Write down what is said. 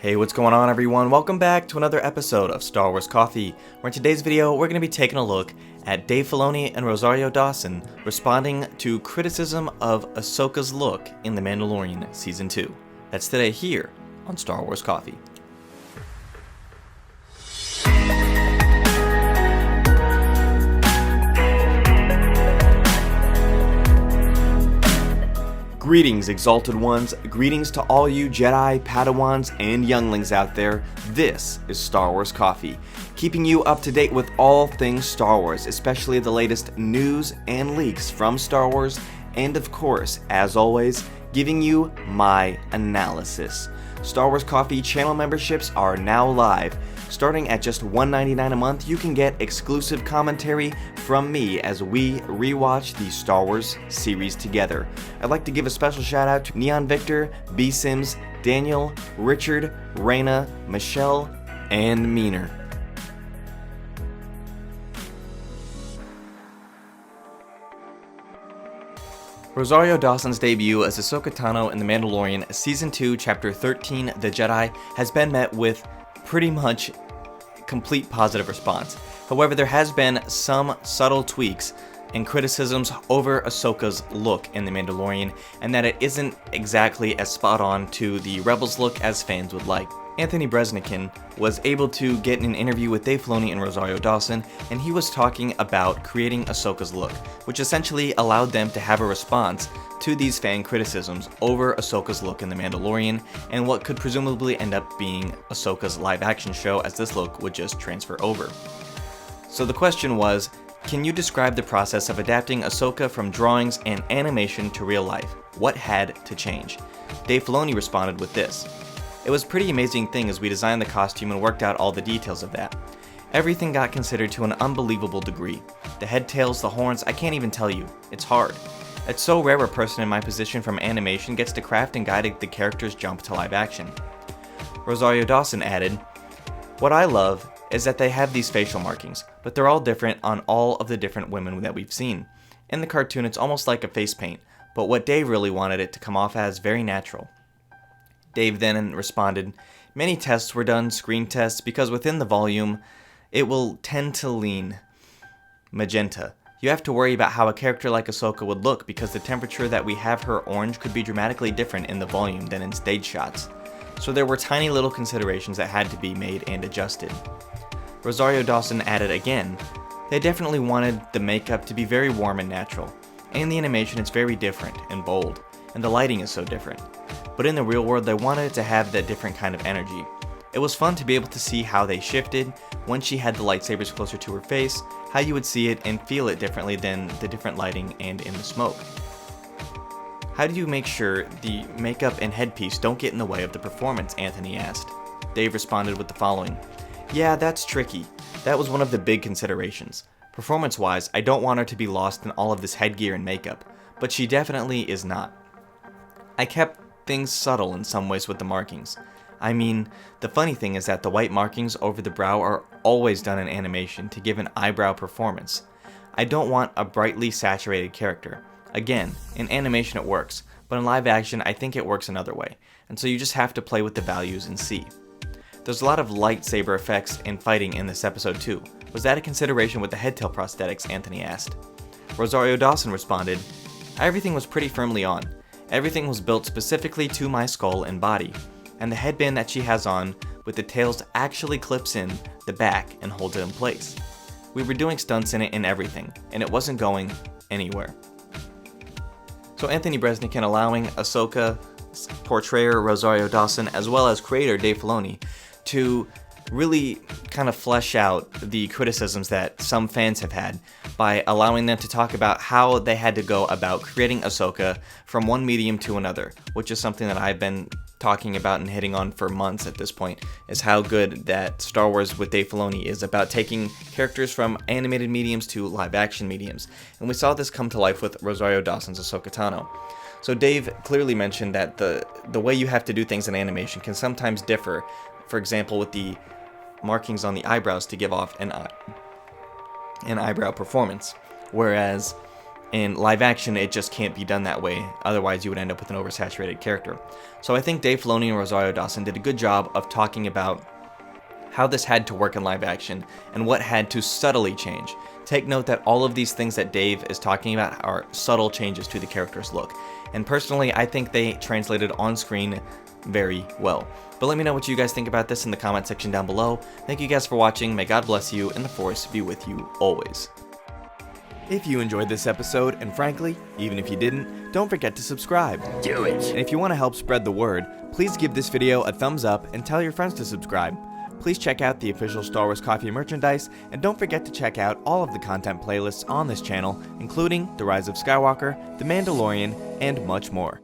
Hey, what's going on everyone? Welcome back to another episode of Star Wars Coffee, where in today's video we're going to be taking a look at Dave Filoni and Rosario Dawson responding to criticism of Ahsoka's look in The Mandalorian Season 2. That's today here on Star Wars Coffee. Greetings, Exalted Ones. Greetings to all you Jedi, Padawans, and younglings out there. This is Star Wars Coffee, keeping you up to date with all things Star Wars, especially the latest news and leaks from Star Wars, and of course, as always, giving you my analysis. Star Wars Coffee channel memberships are now live. Starting at just $1.99 a month, you can get exclusive commentary from me as we rewatch the Star Wars series together. I'd like to give a special shout out to Neon Victor, BSimms, Daniel, Richard, Reina, Michelle, and Meener. Rosario Dawson's debut as Ahsoka Tano in The Mandalorian Season 2, Chapter 13, The Jedi, has been met with pretty much complete positive response. However, there has been some subtle tweaks and criticisms over Ahsoka's look in The Mandalorian, and that it isn't exactly as spot on to the Rebels look as fans would like. Anthony Breznican was able to get an interview with Dave Filoni and Rosario Dawson, and he was talking about creating Ahsoka's look, which essentially allowed them to have a response to these fan criticisms over Ahsoka's look in The Mandalorian, and what could presumably end up being Ahsoka's live-action show, as this look would just transfer over. So the question was, can you describe the process of adapting Ahsoka from drawings and animation to real life? What had to change? Dave Filoni responded with this. It was a pretty amazing thing as we designed the costume and worked out all the details of that. Everything got considered to an unbelievable degree. The head, tails, the horns, I can't even tell you. It's hard. It's so rare a person in my position from animation gets to craft and guide the character's jump to live action. Rosario Dawson added, "What I love is that they have these facial markings, but they're all different on all of the different women that we've seen. In the cartoon it's almost like a face paint, but what Dave really wanted it to come off as very natural." Dave then responded, "Many tests were done, screen tests, because within the volume, it will tend to lean magenta. You have to worry about how a character like Ahsoka would look because the temperature that we have her orange could be dramatically different in the volume than in stage shots. So there were tiny little considerations that had to be made and adjusted." Rosario Dawson added again, "They definitely wanted the makeup to be very warm and natural, and the animation is very different and bold, and the lighting is so different. But in the real world, they wanted it to have that different kind of energy. It was fun to be able to see how they shifted when she had the lightsabers closer to her face, how you would see it and feel it differently than the different lighting and in the smoke." "How do you make sure the makeup and headpiece don't get in the way of the performance?" Anthony asked. Dave responded with the following, "Yeah, that's tricky. That was one of the big considerations. Performance-wise, I don't want her to be lost in all of this headgear and makeup, but she definitely is not. I kept things subtle in some ways with the markings. I mean, the funny thing is that the white markings over the brow are always done in animation to give an eyebrow performance. I don't want a brightly saturated character. Again, in animation it works, but in live action I think it works another way, and so you just have to play with the values and see. There's a lot of lightsaber effects and fighting in this episode too. Was that a consideration with the head-tail prosthetics?" Anthony asked. Rosario Dawson responded, "Everything was pretty firmly on. Everything was built specifically to my skull and body, and the headband that she has on with the tails actually clips in the back and holds it in place. We were doing stunts in it and everything, and it wasn't going anywhere." So Anthony Breznican allowing Ahsoka's portrayer Rosario Dawson as well as creator Dave Filoni to really kind of flesh out the criticisms that some fans have had by allowing them to talk about how they had to go about creating Ahsoka from one medium to another, which is something that I've been talking about and hitting on for months at this point, is how good that Star Wars with Dave Filoni is about taking characters from animated mediums to live action mediums. And we saw this come to life with Rosario Dawson's Ahsoka Tano. So Dave clearly mentioned that the way you have to do things in animation can sometimes differ, for example with the markings on the eyebrows to give off an eyebrow performance, whereas In live action, it just can't be done that way, otherwise you would end up with an oversaturated character. So I think Dave Filoni and Rosario Dawson did a good job of talking about how this had to work in live action and what had to subtly change. Take note that all of these things that Dave is talking about are subtle changes to the character's look. And personally, I think they translated on screen very well. But let me know what you guys think about this in the comment section down below. Thank you guys for watching, may God bless you, and the Force be with you always. If you enjoyed this episode, and frankly, even if you didn't, don't forget to subscribe. Do it! And if you want to help spread the word, please give this video a thumbs up and tell your friends to subscribe. Please check out the official Star Wars Coffee merchandise, and don't forget to check out all of the content playlists on this channel, including The Rise of Skywalker, The Mandalorian, and much more.